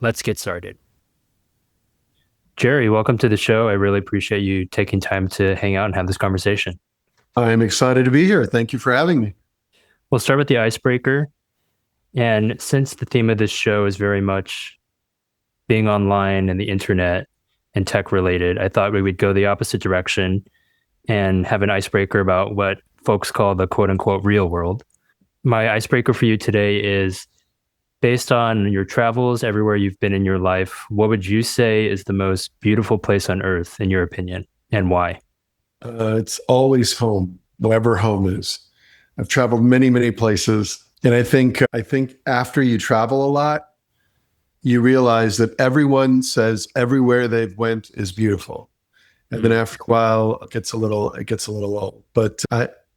Let's get started. Jerry, welcome to the show. I really appreciate you taking time to hang out and have this conversation. I'm excited to be here. Thank you for having me. We'll start with the icebreaker. And since the theme of this show is very much being online and the internet and tech related, I thought we would go the opposite direction and have an icebreaker about what folks call the quote unquote real world. My icebreaker for you today is based on your travels, everywhere you've been in your life, what would you say is the most beautiful place on earth, in your opinion, and why? It's always home, wherever home is. I've traveled many, many places, and I think after you travel a lot, you realize that everyone says everywhere they've went is beautiful, and then after a while, it gets a little old. But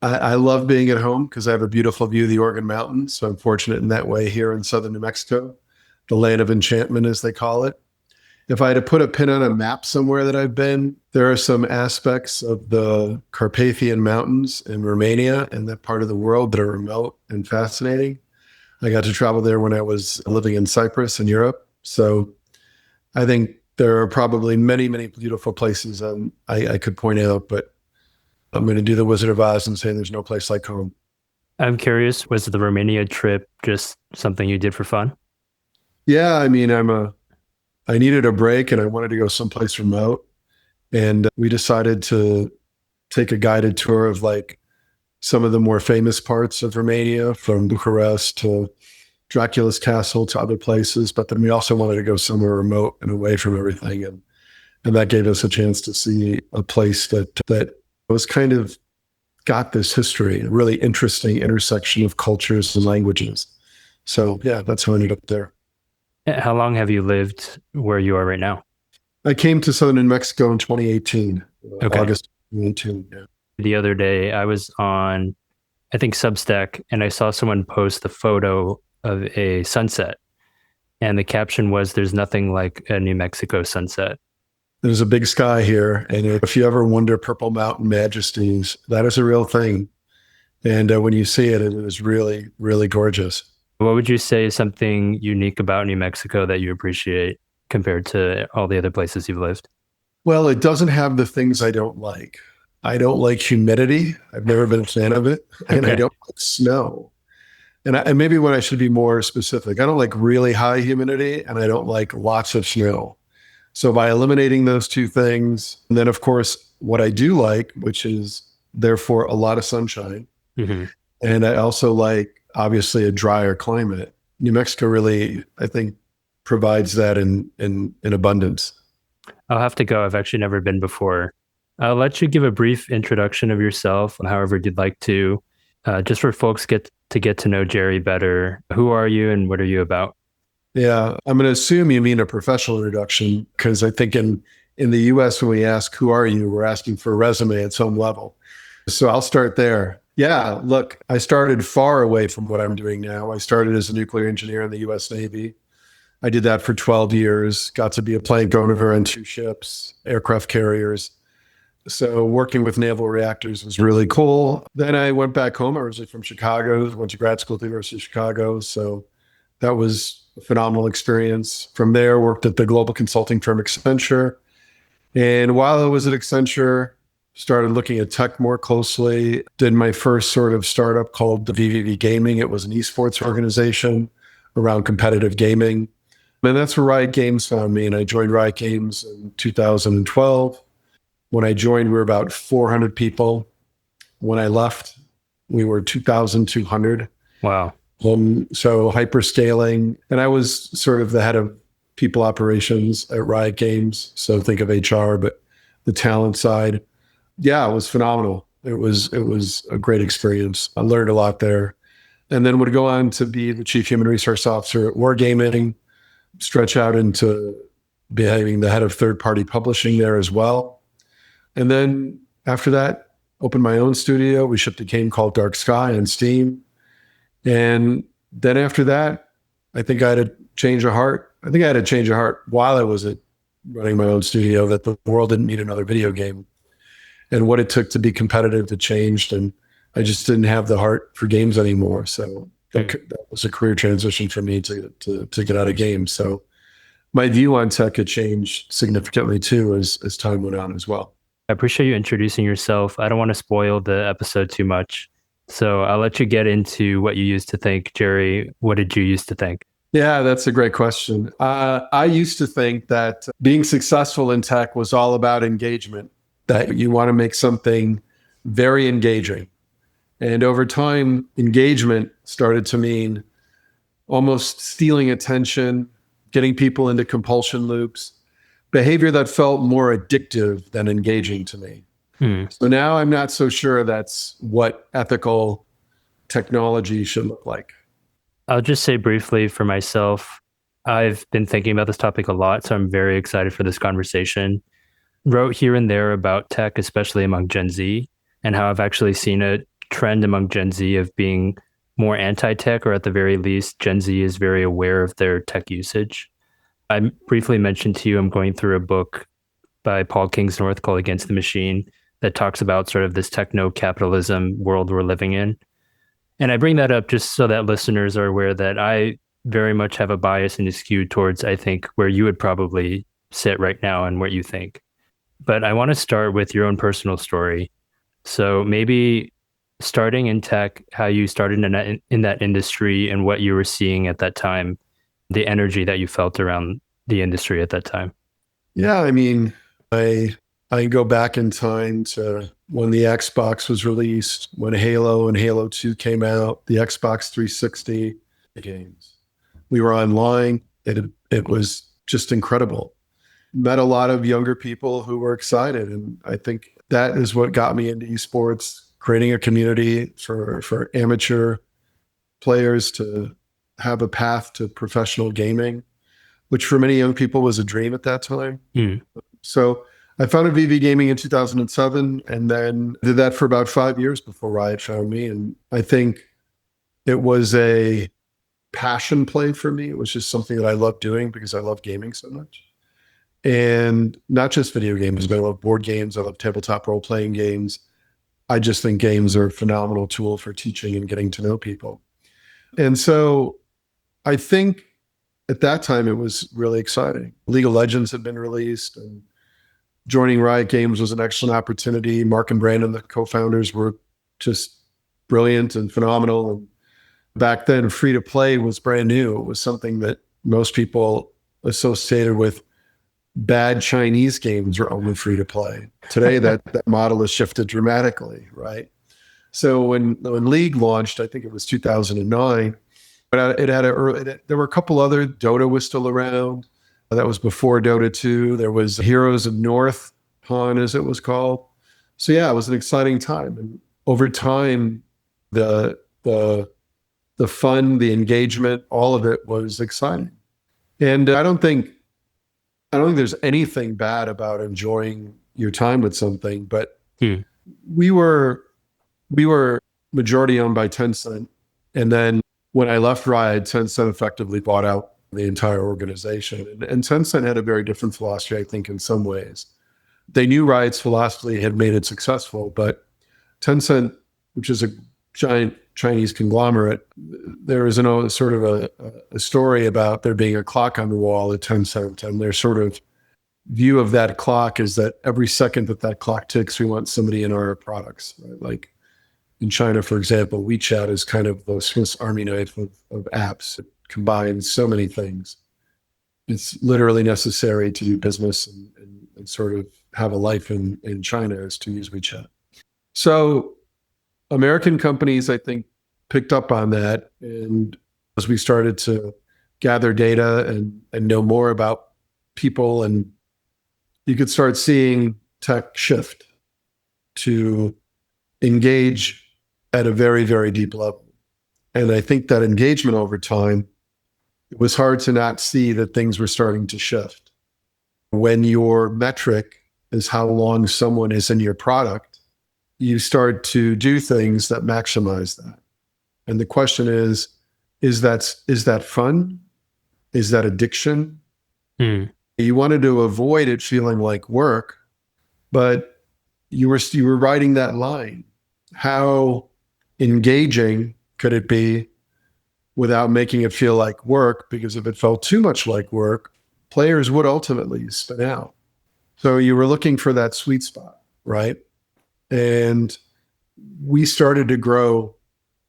I love being at home because I have a beautiful view of the Oregon Mountains. So I'm fortunate in that way here in southern New Mexico, the land of enchantment, as they call it. If I had to put a pin on a map somewhere that I've been, there are some aspects of the Carpathian Mountains in Romania and that part of the world that are remote and fascinating. I got to travel there when I was living in Cyprus in Europe. So I think there are probably many, many beautiful places I could point out, but I'm going to do the Wizard of Oz and say there's no place like home. I'm curious, was the Romania trip just something you did for fun? Yeah, I mean, I needed a break and I wanted to go someplace remote. And we decided to take a guided tour of like some of the more famous parts of Romania, from Bucharest to Dracula's castle to other places. But then we also wanted to go somewhere remote and away from everything. And that gave us a chance to see a place that was kind of got this history, a really interesting intersection of cultures and languages. So yeah, that's how I ended up there. How long have you lived where you are right now? I came to southern New Mexico in 2018, Okay. August 2018. Yeah. The other day, I was on, I think, Substack, and I saw someone post the photo of a sunset. And the caption was, "There's nothing like a New Mexico sunset." There's a big sky here, and if you ever wonder Purple Mountain majesties, that is a real thing. And when you see it, it is really, really gorgeous. What would you say is something unique about New Mexico that you appreciate compared to all the other places you've lived? Well, it doesn't have the things I don't like. I don't like humidity. I've never been a fan of it, and I Okay. don't like snow. And maybe when I should be more specific, I don't like really high humidity, and I don't like lots of snow. So by eliminating those two things, and then of course, what I do like, which is therefore a lot of sunshine, Hmm. and I also like obviously a drier climate. New Mexico really, I think, provides that in abundance. I'll have to go. I've actually never been before. I'll let you give a brief introduction of yourself, however you'd like to, just for folks get to know Jerry better. Who are you and what are you about? Yeah, I'm going to assume you mean a professional introduction because I think in the US, when we ask who are you, we're asking for a resume at some level. So I'll start there. Yeah, look, I started far away from what I'm doing now. I started as a nuclear engineer in the US Navy. I did that for 12 years, got to be a plane owner on two ships, aircraft carriers. So working with naval reactors was really cool. Then I went back home. I was from Chicago, went to grad school at the University of Chicago. So that was a phenomenal experience. From there, worked at the global consulting firm Accenture. And while I was at Accenture, started looking at tech more closely. Did my first sort of startup called the VVV Gaming. It was an esports organization around competitive gaming. And that's where Riot Games found me. And I joined Riot Games in 2012. When I joined, we were about 400 people. When I left, we were 2,200. Wow. So hyperscaling. And I was sort of the head of people operations at Riot Games. So think of HR, but the talent side. Yeah, it was phenomenal. It was a great experience. I learned a lot there. And then would go on to be the chief human resource officer at Wargaming, stretch out into being the head of third-party publishing there as well. And then after that, opened my own studio. We shipped a game called Dark Sky on Steam. And then after that, I think I had a change of heart. I think I had a change of heart while I was running my own studio that the world didn't need another video game. And what it took to be competitive had changed. And I just didn't have the heart for games anymore. So that was a career transition for me to get out of games. So my view on tech had changed significantly too as time went on as well. I appreciate you introducing yourself. I don't want to spoil the episode too much. So I'll let you get into what you used to think. Jerry, what did you used to think? Yeah, that's a great question. I used to think that being successful in tech was all about engagement, that you want to make something very engaging. And over time, engagement started to mean almost stealing attention, getting people into compulsion loops, behavior that felt more addictive than engaging to me. Hmm. So now I'm not so sure that's what ethical technology should look like. I'll just say briefly for myself, I've been thinking about this topic a lot, so I'm very excited for this conversation. Wrote here and there about tech, especially among Gen Z, and how I've actually seen a trend among Gen Z of being more anti-tech, or at the very least, Gen Z is very aware of their tech usage. I briefly mentioned to you I'm going through a book by Paul Kingsnorth called Against the Machine that talks about sort of this techno capitalism world we're living in. And I bring that up just so that listeners are aware that I very much have a bias and a skew towards, I think, where you would probably sit right now and what you think. But I want to start with your own personal story. So maybe starting in tech, how you started in that industry and what you were seeing at that time, the energy that you felt around the industry at that time. Yeah, I mean, I go back in time to when the Xbox was released, when Halo and Halo 2 came out, the Xbox 360 games. We were online. It was just incredible. Met a lot of younger people who were excited. And I think that is what got me into esports, creating a community for amateur players to have a path to professional gaming, which for many young people was a dream at that time. Mm. So I founded VV Gaming in 2007 and then did that for about 5 years before Riot found me. And I think it was a passion play for me. It was just something that I loved doing because I love gaming so much. And not just video games, but I love board games. I love tabletop role-playing games. I just think games are a phenomenal tool for teaching and getting to know people. And so I think at that time it was really exciting. League of Legends had been released and joining Riot Games was an excellent opportunity. Mark and Brandon, the co-founders, were just brilliant and phenomenal. And back then, free to play was brand new. It was something that most people associated with bad Chinese games were only free to play. Today, that model has shifted dramatically, right? So when League launched, I think it was 2009, but there were a couple other. Dota was still around. That was before Dota 2. There was Heroes of North, Han as it was called. So yeah, it was an exciting time. And over time, the fun, the engagement, all of it was exciting. And I don't think there's anything bad about enjoying your time with something, but we were majority owned by Tencent. And then when I left Riot, Tencent effectively bought out the entire organization. And Tencent had a very different philosophy, I think, in some ways. They knew Riot's philosophy had made it successful, but Tencent, which is a giant Chinese conglomerate, there is sort of a story about there being a clock on the wall at Tencent, and their sort of view of that clock is that every second that clock ticks, we want somebody in our products. Right? Like in China, for example, WeChat is kind of the Swiss Army knife of apps. It combines so many things. It's literally necessary to do business and sort of have a life in China is to use WeChat. So American companies, I think, picked up on that. And as we started to gather data and know more about people, and you could start seeing tech shift to engage at a very, very deep level. And I think that engagement over time, it was hard to not see that things were starting to shift. When your metric is how long someone is in your product, you start to do things that maximize that. And the question is that fun? Is that addiction? You wanted to avoid it feeling like work, but you were riding that line. How engaging could it be without making it feel like work? Because if it felt too much like work, players would ultimately spin out. So you were looking for that sweet spot, right? And we started to grow,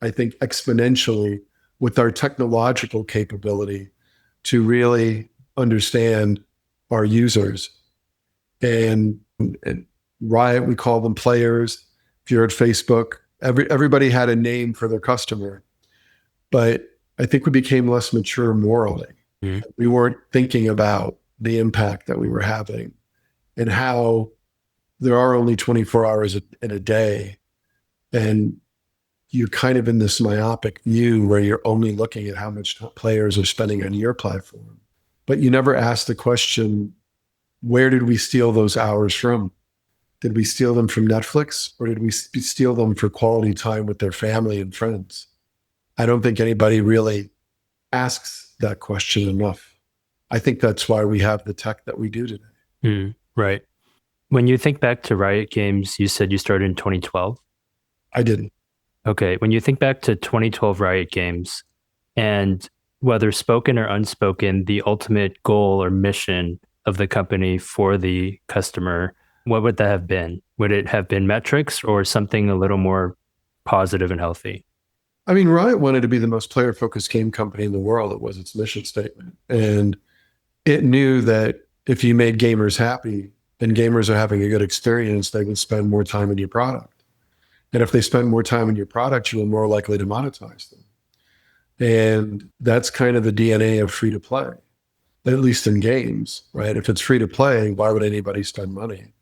I think, exponentially with our technological capability to really understand our users. And Riot, we call them players. If you're at Facebook, everybody had a name for their customer. But I think we became less mature morally. Mm. We weren't thinking about the impact that we were having and how there are only 24 hours in a day. And you're kind of in this myopic view where you're only looking at how much players are spending on your platform. But you never ask the question, where did we steal those hours from? Did we steal them from Netflix, or did we steal them for quality time with their family and friends? I don't think anybody really asks that question enough. I think that's why we have the tech that we do today. Right. When you think back to Riot Games, you said you started in 2012. I didn't. Okay. When you think back to 2012 Riot Games, and whether spoken or unspoken, the ultimate goal or mission of the company for the customer, what would that have been? Would it have been metrics or something a little more positive and healthy? I mean, Riot wanted to be the most player-focused game company in the world. It was its mission statement. And it knew that if you made gamers happy and gamers are having a good experience, they would spend more time in your product. And if they spend more time in your product, you are more likely to monetize them. And that's kind of the DNA of free to play, at least in games, right? If it's free to play, why would anybody spend money?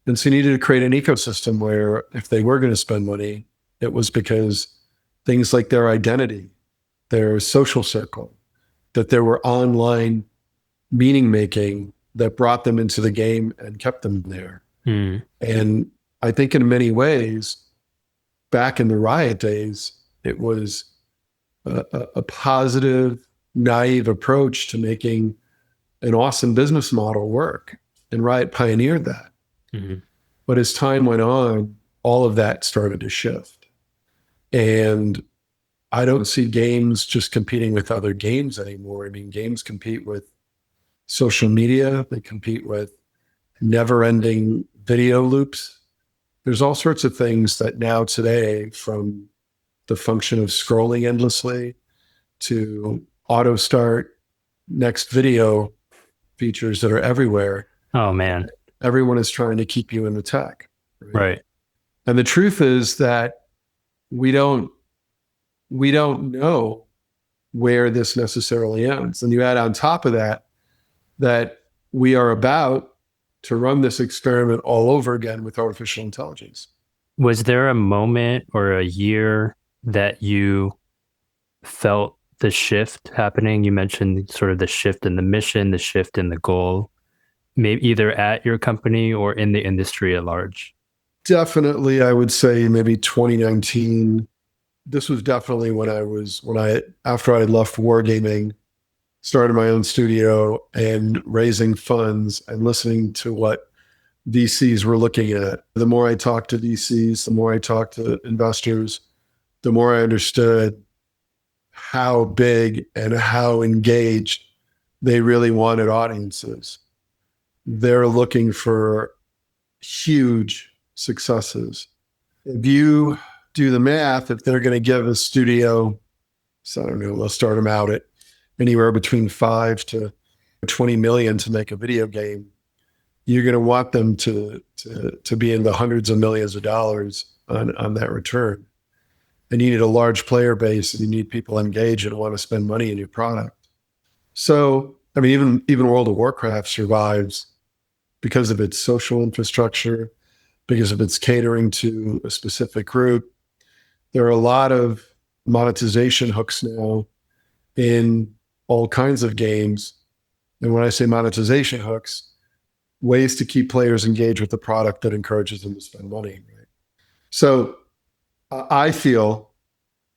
And so you needed to create an ecosystem where if they were going to spend money, it was because things like their identity, their social circle, that there were online meaning making that brought them into the game and kept them there. Mm. And I think in many ways, back in the Riot days, it was a positive, naive approach to making an awesome business model work. And Riot pioneered that. Mm-hmm. But as time went on, all of that started to shift. And I don't see games just competing with other games anymore. I mean, games compete with social media, they compete with never-ending video loops. There's all sorts of things that now today, from the function of scrolling endlessly to auto start next video features that are everywhere. Oh, man. Everyone is trying to keep you in the tech. Right. And the truth is that we don't know where this necessarily ends. And you add on top of that we are about to run this experiment all over again with artificial intelligence. Was there a moment or a year that you felt the shift happening? You mentioned sort of the shift in the mission, the shift in the goal, maybe either at your company or in the industry at large. Definitely, I would say maybe 2019. This was definitely after I left wargaming, started my own studio and raising funds and listening to what VCs were looking at. The more I talked to VCs, the more I talked to investors, the more I understood how big and how engaged they really wanted audiences. They're looking for huge successes. If you do the math, if they're going to give a studio, so I don't know, they'll start them out at anywhere between 5 to 20 million to make a video game, you're going to want them to be in the hundreds of millions of dollars on that return. And you need a large player base, and you need people engaged and want to spend money in your product. So, I mean, even World of Warcraft survives because of its social infrastructure, because of its catering to a specific group. There are a lot of monetization hooks now in all kinds of games. And when I say monetization hooks, ways to keep players engaged with the product that encourages them to spend money. Right? So I feel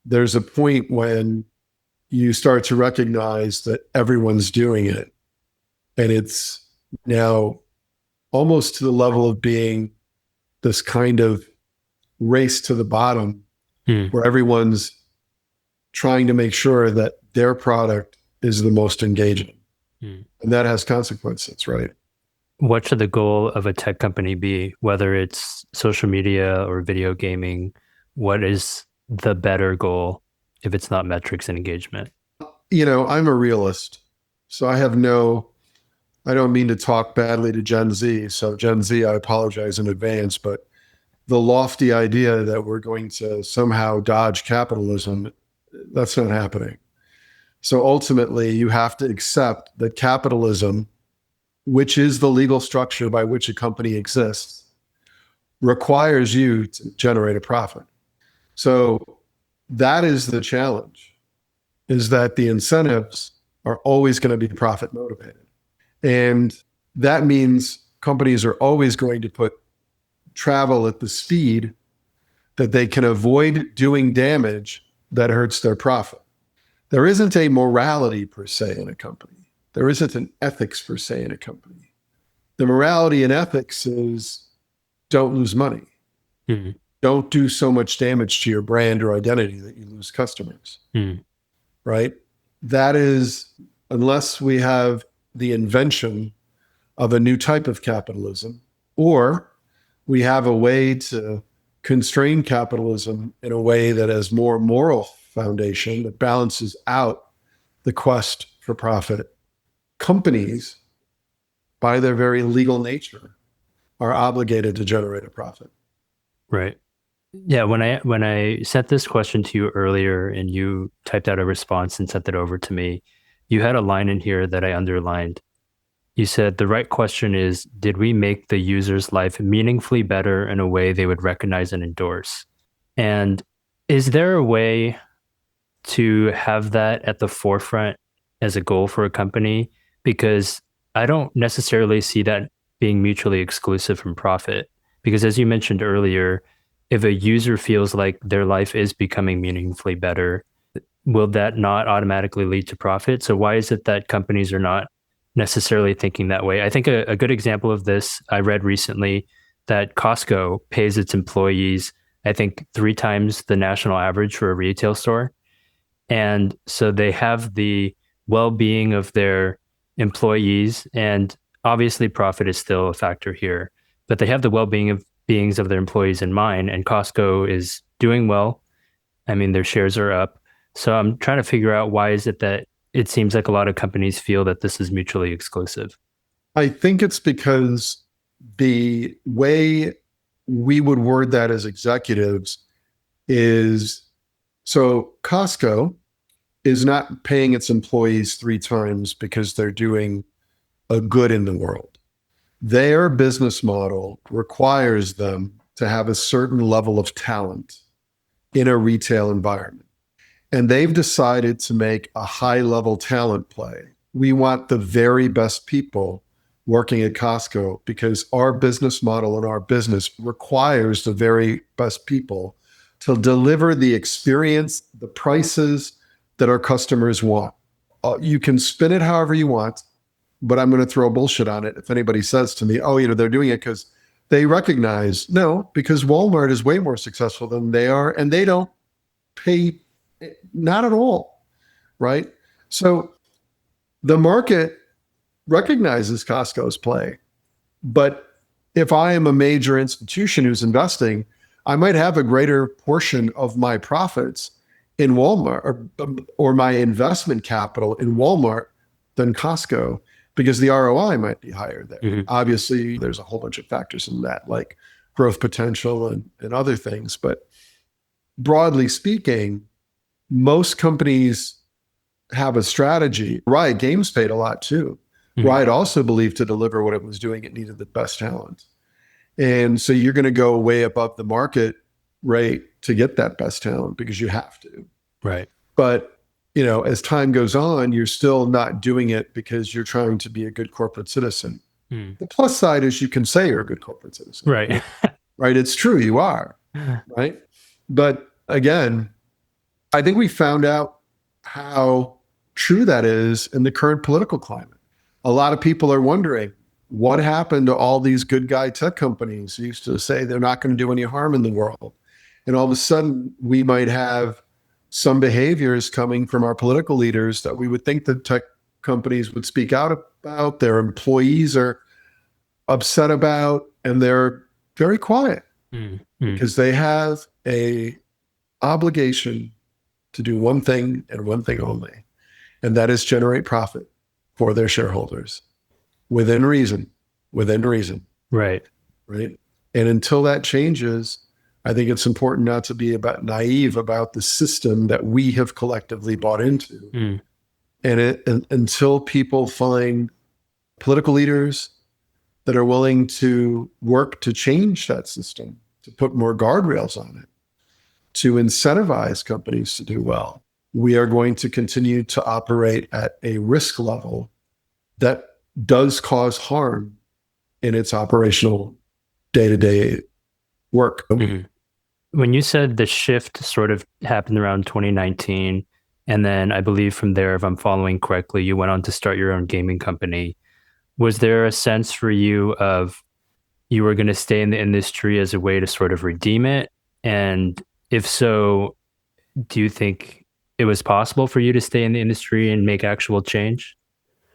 there's a point when you start to recognize that everyone's doing it. And it's now almost to the level of being this kind of race to the bottom where everyone's trying to make sure that their product is the most engaging. Hmm. And that has consequences, right? What should the goal of a tech company be, whether it's social media or video gaming? What is the better goal if it's not metrics and engagement? I'm a realist. So I don't mean to talk badly to Gen Z. So, Gen Z, I apologize in advance, but the lofty idea that we're going to somehow dodge capitalism, that's not happening. So, ultimately, you have to accept that capitalism, which is the legal structure by which a company exists, requires you to generate a profit. So, that is the challenge, is that the incentives are always going to be profit motivated. And that means companies are always going to put travel at the speed that they can avoid doing damage that hurts their profit. There isn't a morality per se in a company. There isn't an ethics per se in a company. The morality and ethics is don't lose money. Hmm. Don't do so much damage to your brand or identity that you lose customers, Hmm. right? That is, unless we have the invention of a new type of capitalism, or we have a way to constrain capitalism in a way that has more moral foundation that balances out the quest for profit. Companies, by their very legal nature, are obligated to generate a profit. Right. Yeah, when I sent this question to you earlier and you typed out a response and sent it over to me, you had a line in here that I underlined. You said the right question is, did we make the user's life meaningfully better in a way they would recognize and endorse? And is there a way to have that at the forefront as a goal for a company? Because I don't necessarily see that being mutually exclusive from profit. Because as you mentioned earlier, if a user feels like their life is becoming meaningfully better, will that not automatically lead to profit? So why is it that companies are not necessarily thinking that way? I think a good example of this, I read recently that Costco pays its employees, I think, 3 times the national average for a retail store. And so they have the well-being of their employees, and obviously profit is still a factor here, but they have the well-being of beings of their employees in mind, and Costco is doing well. I mean, their shares are up. So I'm trying to figure out why is it that it seems like a lot of companies feel that this is mutually exclusive. I think it's because the way we would word that as executives is so Costco is not paying its employees 3 times because they're doing a good in the world. Their business model requires them to have a certain level of talent in a retail environment. And they've decided to make a high level talent play. We want the very best people working at Costco because our business model and our business requires the very best people to deliver the experience, the prices that our customers want. You can spin it however you want, but I'm going to throw bullshit on it if anybody says to me, oh, they're doing it because they recognize, no, because Walmart is way more successful than they are, and they don't pay, not at all, right? So the market recognizes Costco's play, but if I am a major institution who's investing, I might have a greater portion of my profits in Walmart or my investment capital in Walmart than Costco because the ROI might be higher there. Mhm. Obviously, there's a whole bunch of factors in that, like growth potential and other things. But broadly speaking, most companies have a strategy. Riot Games paid a lot too. Mhm. Riot also believed to deliver what it was doing, it needed the best talent. And so you're going to go way above the market rate to get that best talent because you have to. Right. But, as time goes on, you're still not doing it because you're trying to be a good corporate citizen. Mm. The plus side is you can say you're a good corporate citizen, Right. right? It's true, you are, right? But again, I think we found out how true that is in the current political climate. A lot of people are wondering what happened to all these good guy tech companies who used to say they're not going to do any harm in the world. And all of a sudden, we might have some behaviors coming from our political leaders that we would think that tech companies would speak out about, their employees are upset about, and they're very quiet Mm, mm, because they have a obligation to do one thing and one thing only, and that is generate profit for their shareholders within reason, within reason, right. right? And until that changes, I think it's important not to be about naive about the system that we have collectively bought into. Mm, And until people find political leaders that are willing to work to change that system, to put more guardrails on it, to incentivize companies to do well, we are going to continue to operate at a risk level that does cause harm in its operational day-to-day work. mm. When you said the shift sort of happened around 2019, and then I believe from there, if I'm following correctly, you went on to start your own gaming company. Was there a sense for you of you were going to stay in the industry as a way to sort of redeem it? And if so, do you think it was possible for you to stay in the industry and make actual change?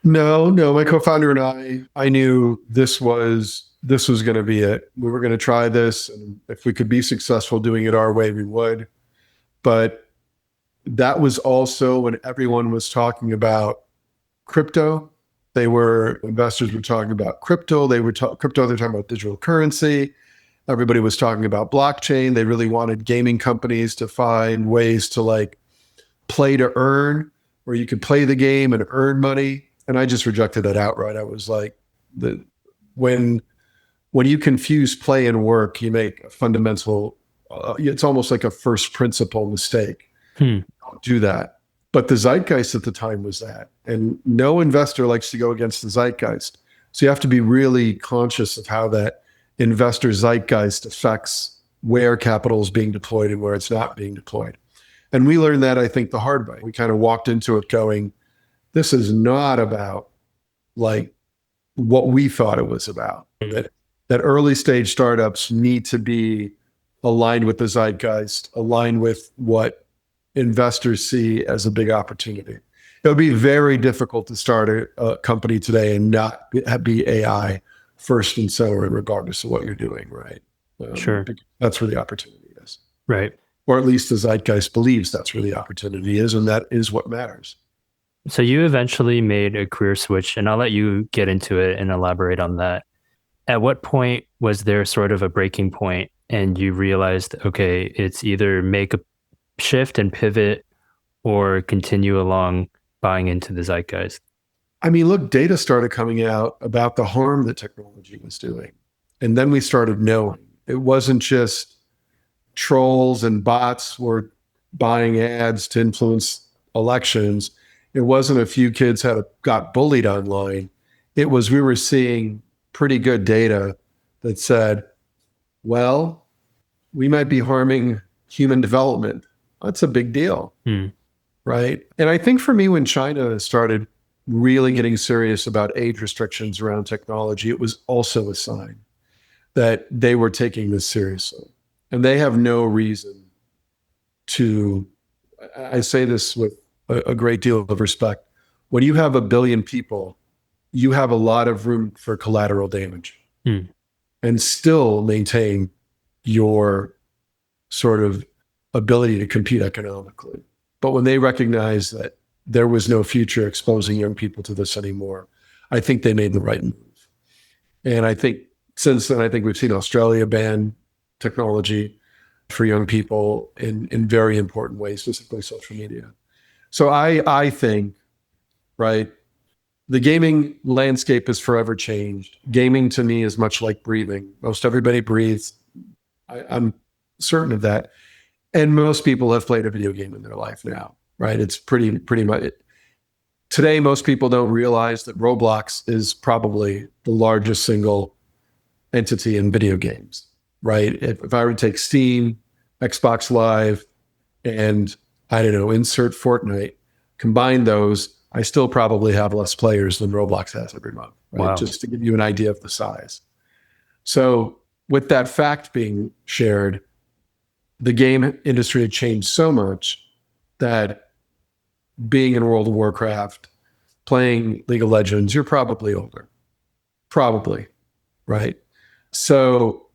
No, no. My co-founder and I knew this was going to be it. We were going to try this, and if we could be successful doing it our way, we would. But that was also when everyone was talking about crypto. Investors were talking about crypto. Crypto. They're talking about digital currency. Everybody was talking about blockchain. They really wanted gaming companies to find ways to like play to earn, where you could play the game and earn money. And I just rejected that outright. I was like, the when when you confuse play and work, you make a fundamental. It's almost like a first principle mistake. Hmm. Don't do that. But the zeitgeist at the time was that, and no investor likes to go against the zeitgeist. So you have to be really conscious of how that investor zeitgeist affects where capital is being deployed and where it's not being deployed. And we learned that, I think, the hard way. We kind of walked into it going, this is not about like what we thought it was about. That early stage startups need to be aligned with the zeitgeist, aligned with what investors see as a big opportunity. It would be very difficult to start a company today and not be AI first and center, regardless of what you're doing, right? Sure. That's where the opportunity is. Right. Or at least the zeitgeist believes that's where the opportunity is, and that is what matters. So you eventually made a career switch, and I'll let you get into it and elaborate on that. At what point was there sort of a breaking point and you realized, okay, it's either make a shift and pivot or continue along buying into the zeitgeist? I mean, look, data started coming out about the harm that technology was doing. And then we started knowing it wasn't just trolls and bots were buying ads to influence elections. It wasn't a few kids got bullied online. It was, we were seeing pretty good data that said, well, we might be harming human development. That's a big deal, Hmm. right? And I think for me, when China started really getting serious about age restrictions around technology, it was also a sign that they were taking this seriously. And they have no reason to, I say this with a great deal of respect. When you have a billion people, you have a lot of room for collateral damage Hmm. and still maintain your sort of ability to compete economically. But when they recognize that there was no future exposing young people to this anymore, I think they made the right move. And I think since then, I think we've seen Australia ban technology for young people in very important ways, specifically social media. So I think, right, the gaming landscape has forever changed. Gaming to me is much like breathing. Most everybody breathes. I'm certain of that. And most people have played a video game in their life now, right? It's pretty much. Today, most people don't realize that Roblox is probably the largest single entity in video games, right? If I were to take Steam, Xbox Live, and I don't know, insert Fortnite, combine those, I still probably have less players than Roblox has every month, right? Wow. Just to give you an idea of the size. So with that fact being shared, the game industry had changed so much that being in World of Warcraft playing League of Legends, you're probably older. Probably, right? So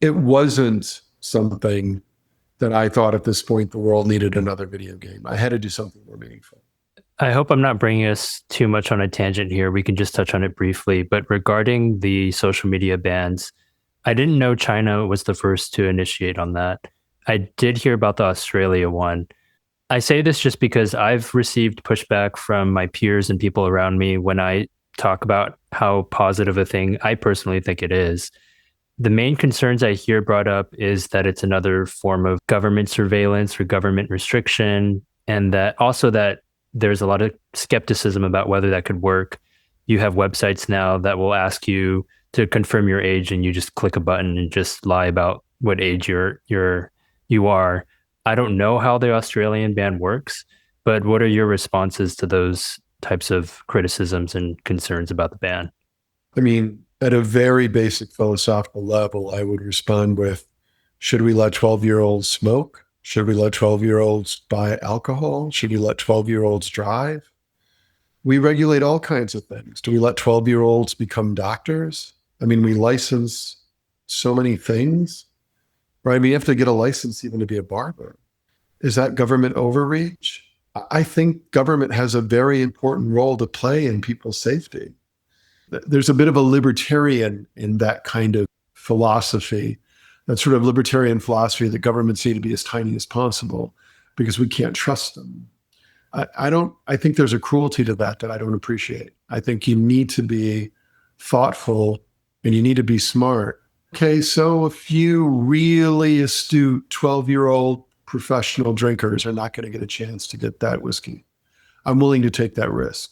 it wasn't something that I thought at this point the world needed another video game. I had to do something more meaningful. I hope I'm not bringing us too much on a tangent here. We can just touch on it briefly. But regarding the social media bans, I didn't know China was the first to initiate on that. I did hear about the Australia one. I say this just because I've received pushback from my peers and people around me when I talk about how positive a thing I personally think it is. The main concerns I hear brought up is that it's another form of government surveillance or government restriction, and that also that there's a lot of skepticism about whether that could work. You have websites now that will ask you to confirm your age, and you just click a button and just lie about what age you are. I don't know how the Australian ban works, but what are your responses to those types of criticisms and concerns about the ban? I mean, at a very basic philosophical level, I would respond with, should we let 12-year-olds smoke? Should we let 12-year-olds buy alcohol? Should we let 12-year-olds drive? We regulate all kinds of things. Do we let 12-year-olds become doctors? I mean, we license so many things, right? I mean, you have to get a license even to be a barber. Is that government overreach? I think government has a very important role to play in people's safety. There's a bit of a libertarian in that kind of philosophy, that sort of libertarian philosophy that governments need to be as tiny as possible because we can't trust them. I think there's a cruelty to that I don't appreciate. I think you need to be thoughtful and you need to be smart. Okay, so a few really astute 12-year-old professional drinkers are not going to get a chance to get that whiskey. I'm willing to take that risk,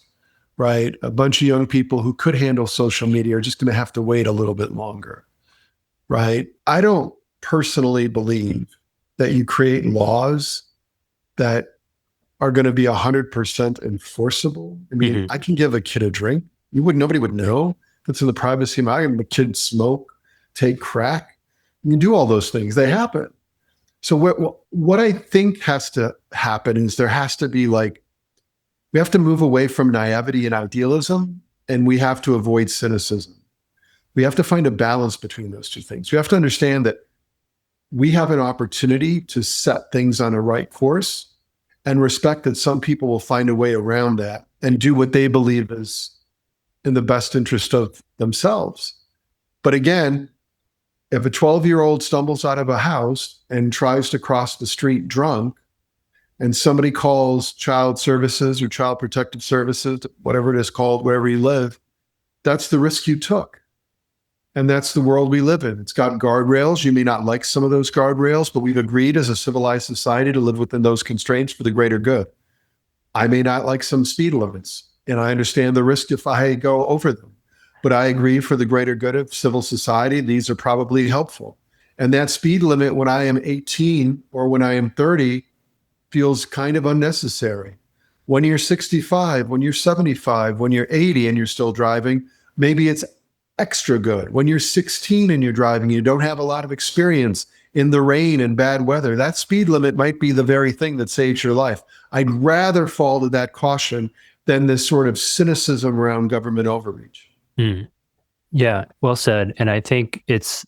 right? A bunch of young people who could handle social media are just going to have to wait a little bit longer, right? I don't personally believe that you create laws that are going to be 100% enforceable. I mean, I can give a kid a drink. Nobody would know. It's in the privacy of my, I can have a kid smoke, take crack. You can do all those things. They happen. So what I think has to happen is there has to be we have to move away from naivety and idealism, and we have to avoid cynicism. We have to find a balance between those two things. We have to understand that we have an opportunity to set things on a right course and respect that some people will find a way around that and do what they believe is in the best interest of themselves. But again, if a 12-year-old stumbles out of a house and tries to cross the street drunk, and somebody calls child services or child protective services, whatever it is called, wherever you live, that's the risk you took. And that's the world we live in. It's got guardrails. You may not like some of those guardrails, but we've agreed as a civilized society to live within those constraints for the greater good. I may not like some speed limits, and I understand the risk if I go over them. But I agree for the greater good of civil society, these are probably helpful. And that speed limit when I am 18 or when I am 30 feels kind of unnecessary. When you're 65, when you're 75, when you're 80 and you're still driving, maybe it's extra good. When you're 16 and you're driving, you don't have a lot of experience in the rain and bad weather, that speed limit might be the very thing that saves your life. I'd rather fall to that caution than this sort of cynicism around government overreach. Yeah, well said. And I think it's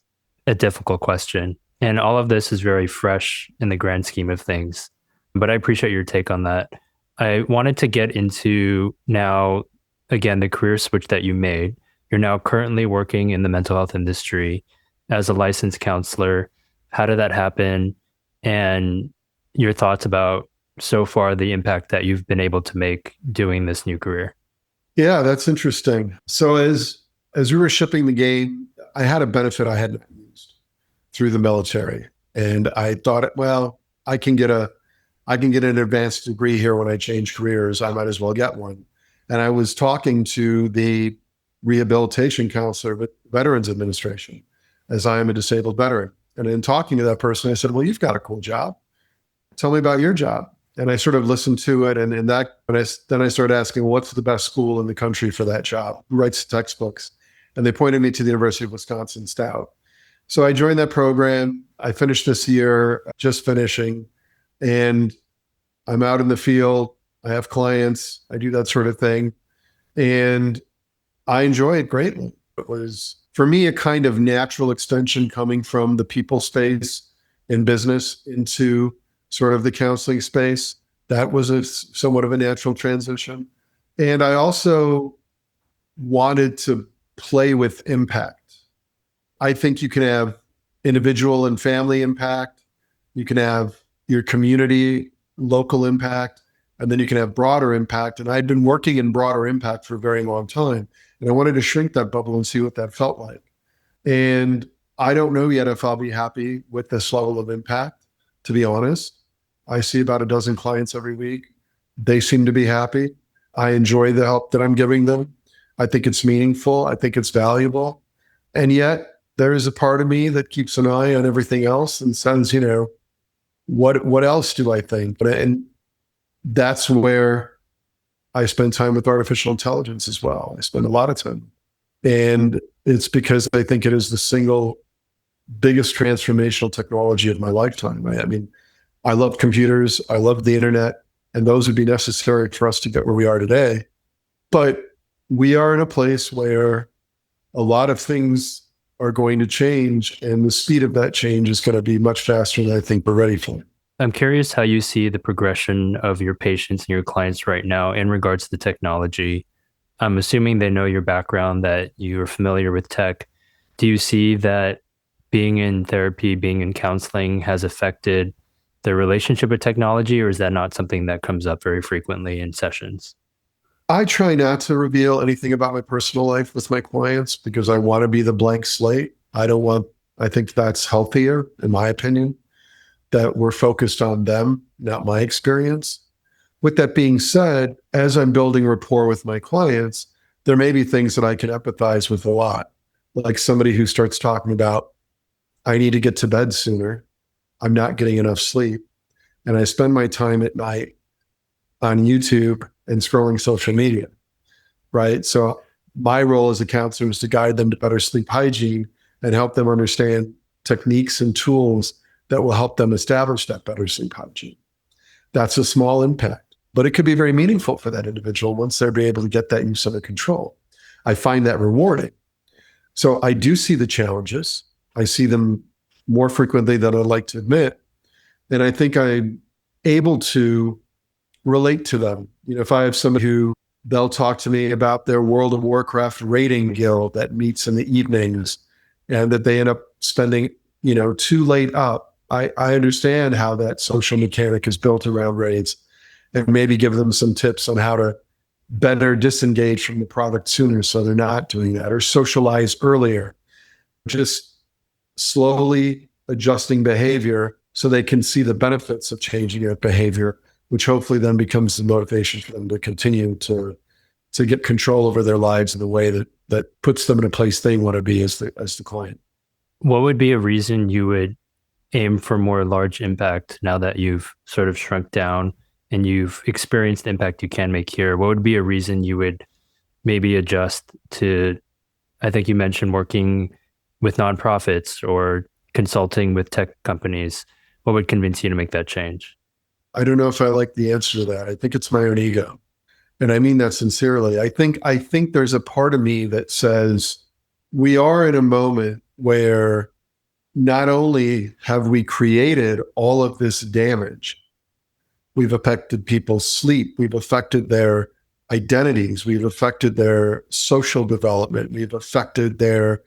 a difficult question. And all of this is very fresh in the grand scheme of things. But I appreciate your take on that. I wanted to get into now, again, the career switch that you made. You're now currently working in the mental health industry as a licensed counselor. How did that happen? And your thoughts about so far the impact that you've been able to make doing this new career. Yeah, that's interesting. So as we were shipping the game, I had a benefit I hadn't used through the military. And I thought, well, I can get an advanced degree here when I change careers. I might as well get one. And I was talking to the rehabilitation counselor at Veterans Administration, as I am a disabled veteran. And in talking to that person, I said, well, you've got a cool job. Tell me about your job. And I sort of listened to it. And then I started asking, well, what's the best school in the country for that job? Who writes textbooks? And they pointed me to the University of Wisconsin Stout. So I joined that program. I finished this year, just finishing, and I'm out in the field. I have clients. I do that sort of thing. And I enjoy it greatly. It was, for me, a kind of natural extension coming from the people space in business into sort of the counseling space. That was a somewhat of a natural transition. And I also wanted to play with impact. I think you can have individual and family impact. You can have your community, local impact, and then you can have broader impact. And I'd been working in broader impact for a very long time. And I wanted to shrink that bubble and see what that felt like. And I don't know yet if I'll be happy with this level of impact, to be honest. I see about a dozen clients every week. They seem to be happy. I enjoy the help that I'm giving them. I think it's meaningful. I think it's valuable. And yet there is a part of me that keeps an eye on everything else and says, what else do I think? And that's where I spend time with artificial intelligence as well. I spend a lot of time. And it's because I think it is the single biggest transformational technology of my lifetime. I mean, I love computers, I love the internet, and those would be necessary for us to get where we are today. But we are in a place where a lot of things are going to change, and the speed of that change is going to be much faster than I think we're ready for. I'm curious how you see the progression of your patients and your clients right now in regards to technology. I'm assuming they know your background, that you're familiar with tech. Do you see that being in therapy, being in counseling has affected their relationship with technology, or is that not something that comes up very frequently in sessions? I try not to reveal anything about my personal life with my clients because I want to be the blank slate. I think that's healthier, in my opinion, that we're focused on them, not my experience. With that being said, as I'm building rapport with my clients, there may be things that I can empathize with a lot. Like somebody who starts talking about, I need to get to bed sooner. I'm not getting enough sleep. And I spend my time at night on YouTube and scrolling social media, right? So my role as a counselor is to guide them to better sleep hygiene and help them understand techniques and tools that will help them establish that better sleep hygiene. That's a small impact, but it could be very meaningful for that individual once they're able to get that use under control. I find that rewarding. So I do see the challenges. I see them more frequently than I'd like to admit. And I think I'm able to relate to them. If I have somebody who they'll talk to me about their World of Warcraft raiding guild that meets in the evenings and that they end up spending, too late up. I understand how that social mechanic is built around raids and maybe give them some tips on how to better disengage from the product sooner so they're not doing that, or socialize earlier. Just slowly adjusting behavior so they can see the benefits of changing their behavior, which hopefully then becomes the motivation for them to continue to get control over their lives in the way that puts them in a place they want to be as the client. What would be a reason you would aim for more large impact now that you've sort of shrunk down and you've experienced the impact you can make here? What would be a reason you would maybe adjust to, I think you mentioned working with nonprofits or consulting with tech companies? What would convince you to make that change? I don't know if I like the answer to that. I think it's my own ego. And I mean that sincerely. I think there's a part of me that says we are in a moment where not only have we created all of this damage, we've affected people's sleep, we've affected their identities, we've affected their social development, we've affected their,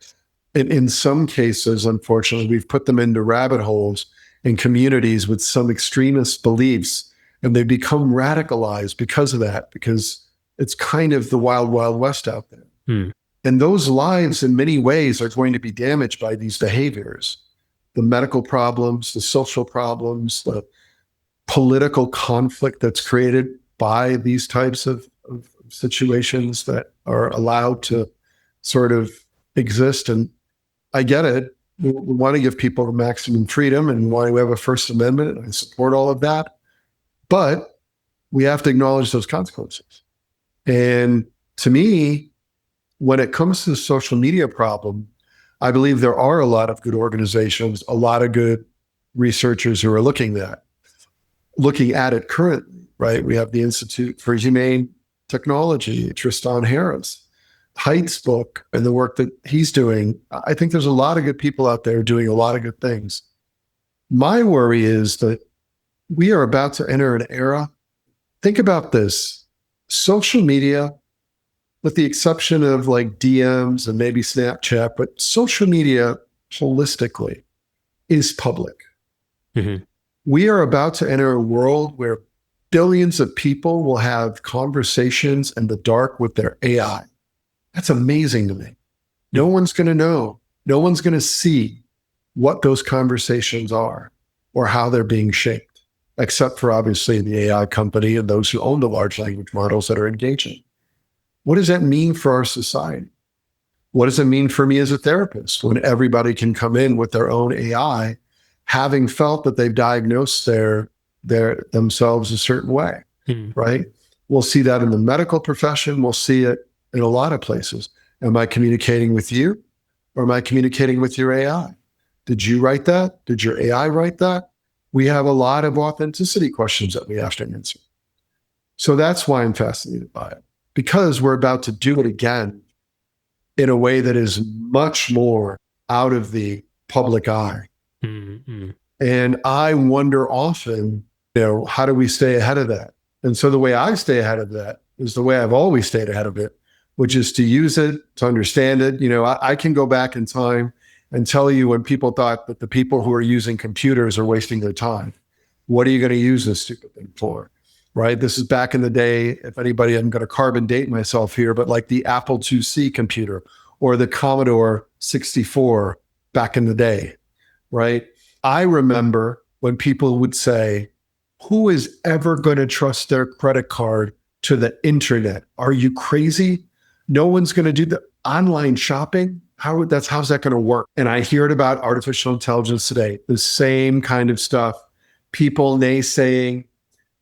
in some cases, unfortunately, we've put them into rabbit holes in communities with some extremist beliefs, and they become radicalized because of that, because it's kind of the wild, wild west out there. And those lives in many ways are going to be damaged by these behaviors. The medical problems, the social problems, the political conflict that's created by these types of situations that are allowed to sort of exist. And I get it. We want to give people the maximum freedom and why we have a First Amendment, and I support all of that. But we have to acknowledge those consequences. And to me, when it comes to the social media problem, I believe there are a lot of good organizations, a lot of good researchers who are looking at it currently, right? We have the Institute for Humane technology, Tristan Harris, Haidt's book and the work that he's doing. I think there's a lot of good people out there doing a lot of good things. My worry is that we are about to enter an era. Think about this. Social media, with the exception of like DMs and maybe Snapchat, but social media holistically is public. Mm-hmm. We are about to enter a world where billions of people will have conversations in the dark with their AI. That's amazing to me. No one's going to know. No one's going to see what those conversations are or how they're being shaped, except for obviously the AI company and those who own the large language models that are engaging. What does that mean for our society? What does it mean for me as a therapist when everybody can come in with their own AI, having felt that they've diagnosed themselves a certain way, right? We'll see that in the medical profession. We'll see it in a lot of places. Am I communicating with you or am I communicating with your AI? Did you write that? Did your AI write that? We have a lot of authenticity questions that we have to answer. So that's why I'm fascinated by it, because we're about to do it again in a way that is much more out of the public eye. Mm-hmm. And I wonder often, how do we stay ahead of that? And so the way I stay ahead of that is the way I've always stayed ahead of it, which is to use it, to understand it. I can go back in time and tell you when people thought that the people who are using computers are wasting their time. What are you going to use this stupid thing for? Right? This is back in the day, if anybody, I'm going to carbon date myself here, but like the Apple IIc computer or the Commodore 64 back in the day, right? I remember when people would say, who is ever going to trust their credit card to the internet? Are you crazy? No one's going to do the online shopping. How's that going to work? And I hear it about artificial intelligence today, the same kind of stuff. People naysaying,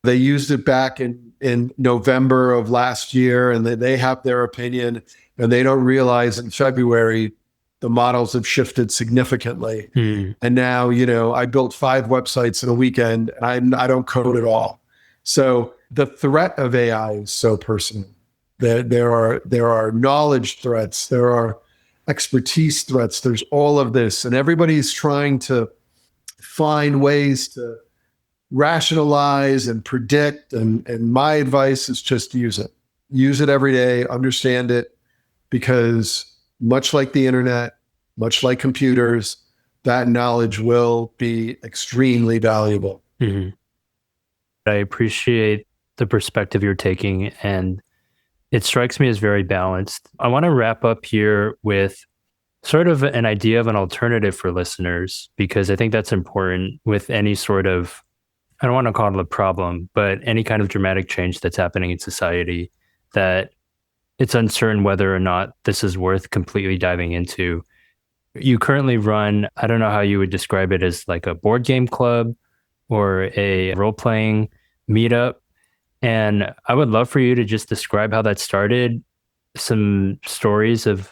they used it back in November of last year and they have their opinion and they don't realize in February, the models have shifted significantly. And now, I built 5 websites in a weekend and I don't code at all. So the threat of AI is so personal. There are knowledge threats. There are expertise threats. There's all of this. And everybody's trying to find ways to rationalize and predict. And my advice is just use it. Use it every day. Understand it. Because much like the internet, much like computers, that knowledge will be extremely valuable. Mm-hmm. I appreciate the perspective you're taking, and it strikes me as very balanced. I want to wrap up here with sort of an idea of an alternative for listeners, because I think that's important with any sort of, I don't want to call it a problem, but any kind of dramatic change that's happening in society, that it's uncertain whether or not this is worth completely diving into. You currently run, I don't know how you would describe it, as like a board game club or a role-playing meetup. And I would love for you to just describe how that started, some stories of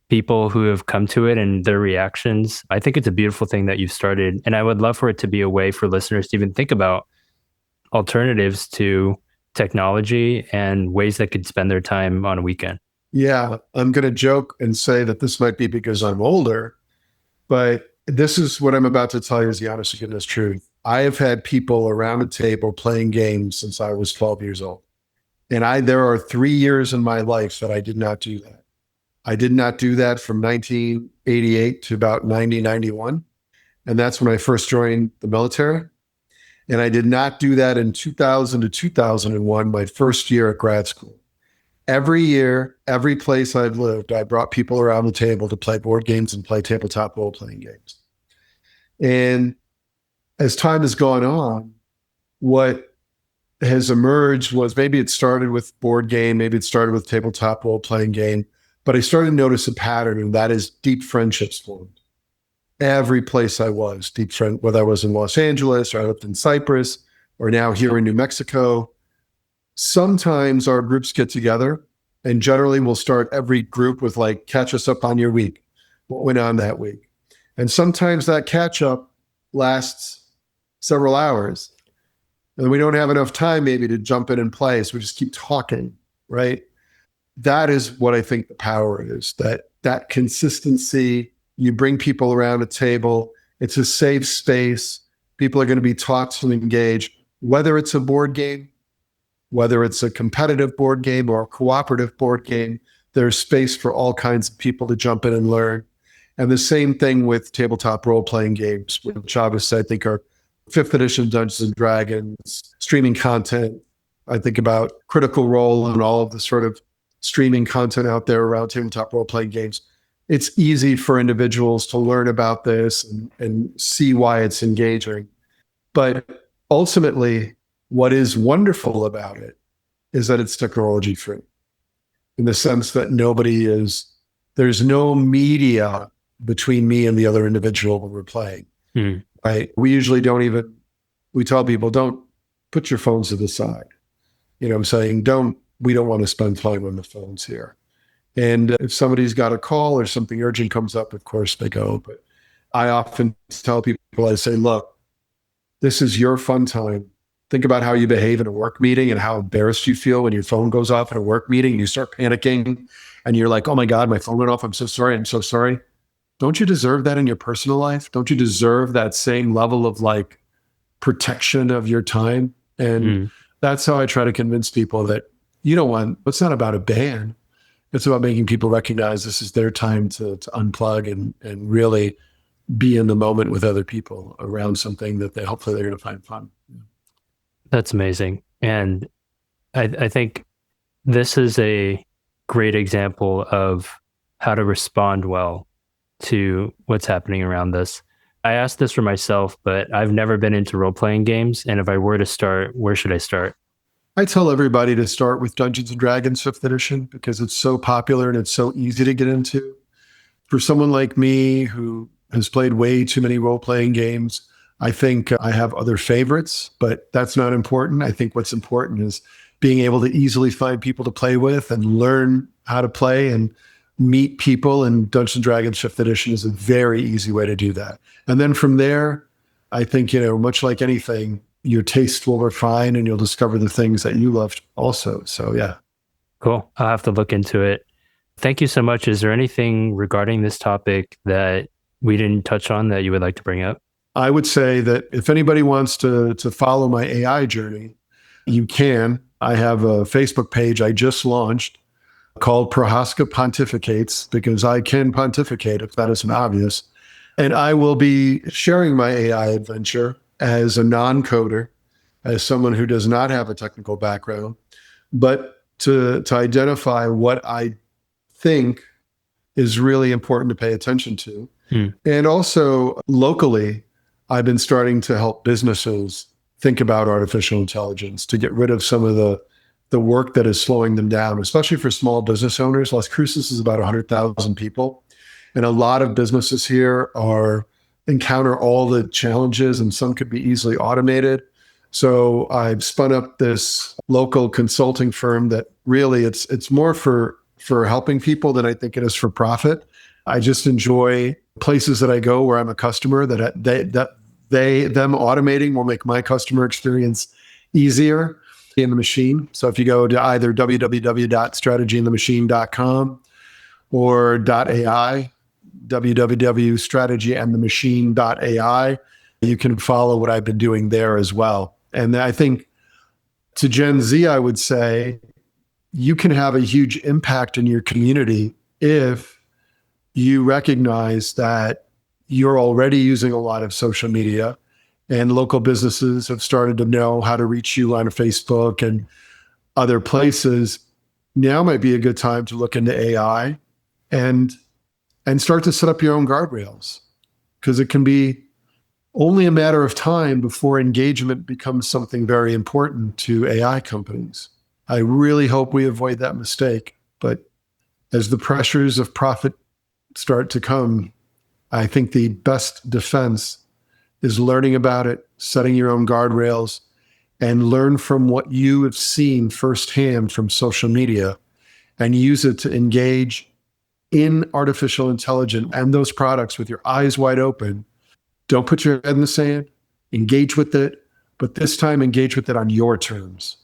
people who have come to it and their reactions. I think it's a beautiful thing that you've started. And I would love for it to be a way for listeners to even think about alternatives to technology and ways that could spend their time on a weekend. Yeah, I'm going to joke and say that this might be because I'm older, but this is what I'm about to tell you is the honest to goodness truth. I have had people around a table playing games since I was 12 years old. And there are 3 years in my life that I did not do that. I did not do that from 1988 to about 1991. And that's when I first joined the military. And I did not do that in 2000 to 2001, my first year at grad school. Every year, every place I've lived, I brought people around the table to play board games and play tabletop role-playing games. And as time has gone on, what has emerged was maybe it started with board game, maybe it started with tabletop role-playing game, but I started to notice a pattern, and that is deep friendships formed. Every place I was, whether I was in Los Angeles or I lived in Cyprus or now here in New Mexico, sometimes our groups get together, and generally we'll start every group with like, catch us up on your week, what went on that week. And sometimes that catch up lasts several hours and we don't have enough time maybe to jump in and play. So we just keep talking. right? That is what I think the power is, that consistency. You bring people around a table. It's a safe space. People are going to be taught to engage, whether it's a board game, whether it's a competitive board game or a cooperative board game. There's space for all kinds of people to jump in and learn. And the same thing with tabletop role-playing games, which obviously I think are fifth edition Dungeons and Dragons, streaming content. I think about Critical Role and all of the sort of streaming content out there around tabletop role-playing games. It's easy for individuals to learn about this and see why it's engaging. But ultimately, what is wonderful about it is that it's technology free, in the sense that there's no media between me and the other individual when we're playing. Right? We tell people, don't put your phones to the side. I'm saying, we don't want to spend time on the phones here. And if somebody's got a call or something urgent comes up, of course they go. But I often tell people, I say, look, this is your fun time. Think about how you behave in a work meeting and how embarrassed you feel when your phone goes off in a work meeting and you start panicking and you're like, oh my God, my phone went off. I'm so sorry. I'm so sorry. Don't you deserve that in your personal life? Don't you deserve that same level of like protection of your time? And that's how I try to convince people that it's not about a ban. It's about making people recognize this is their time to unplug and really be in the moment with other people around something that hopefully they're going to find fun. That's amazing. And I think this is a great example of how to respond well to what's happening around us. I asked this for myself, but I've never been into role-playing games. And if I were to start, where should I start? I tell everybody to start with Dungeons and Dragons 5th edition because it's so popular and it's so easy to get into. For someone like me who has played way too many role-playing games, I think I have other favorites, but that's not important. I think what's important is being able to easily find people to play with and learn how to play and meet people. And Dungeons and Dragons 5th edition is a very easy way to do that. And then from there, I think, much like anything, your taste will refine and you'll discover the things that you loved also. So yeah. Cool. I'll have to look into it. Thank you so much. Is there anything regarding this topic that we didn't touch on that you would like to bring up? I would say that if anybody wants to follow my AI journey, you can. I have a Facebook page I just launched called Prohaska Pontificates, because I can pontificate if that isn't obvious. And I will be sharing my AI adventure as a non-coder, as someone who does not have a technical background, but to identify what I think is really important to pay attention to. And also locally, I've been starting to help businesses think about artificial intelligence to get rid of some of the work that is slowing them down, especially for small business owners. Las Cruces is about 100,000 people. And a lot of businesses here encounter all the challenges, and some could be easily automated. So I've spun up this local consulting firm that really it's more for helping people than I think it is for profit. I just enjoy places that I go where I'm a customer, that them automating will make my customer experience easier in the machine. So if you go to either www.strategyinthemachine.com or .ai, www.strategyandthemachine.ai, you can follow what I've been doing there as well. And I think to Gen Z, I would say you can have a huge impact in your community if you recognize that you're already using a lot of social media, and local businesses have started to know how to reach you on Facebook and other places. Now might be a good time to look into AI and start to set up your own guardrails, because it can be only a matter of time before engagement becomes something very important to AI companies. I really hope we avoid that mistake. But as the pressures of profit start to come, I think the best defense is learning about it, setting your own guardrails, and learn from what you have seen firsthand from social media and use it to engage in artificial intelligence and those products with your eyes wide open. Don't put your head in the sand, engage with it, but this time engage with it on your terms.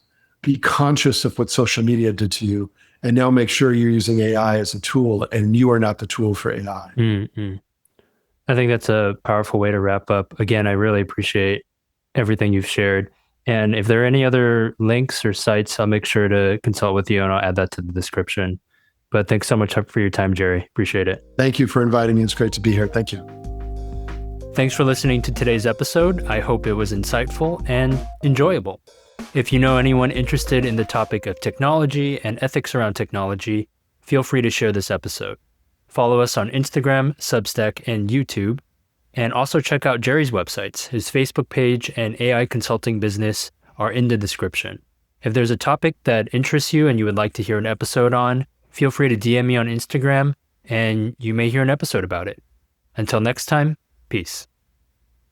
be conscious of what social media did to you, and now make sure you're using AI as a tool and you are not the tool for AI. Mm-hmm. I think that's a powerful way to wrap up. Again, I really appreciate everything you've shared. And if there are any other links or sites, I'll make sure to consult with you and I'll add that to the description. But thanks so much for your time, Jerry. Appreciate it. Thank you for inviting me. It's great to be here. Thank you. Thanks for listening to today's episode. I hope it was insightful and enjoyable. If you know anyone interested in the topic of technology and ethics around technology, feel free to share this episode. Follow us on Instagram, Substack, and YouTube. And also check out Jerry's websites. His Facebook page and AI consulting business are in the description. If there's a topic that interests you and you would like to hear an episode on, feel free to DM me on Instagram and you may hear an episode about it. Until next time, peace.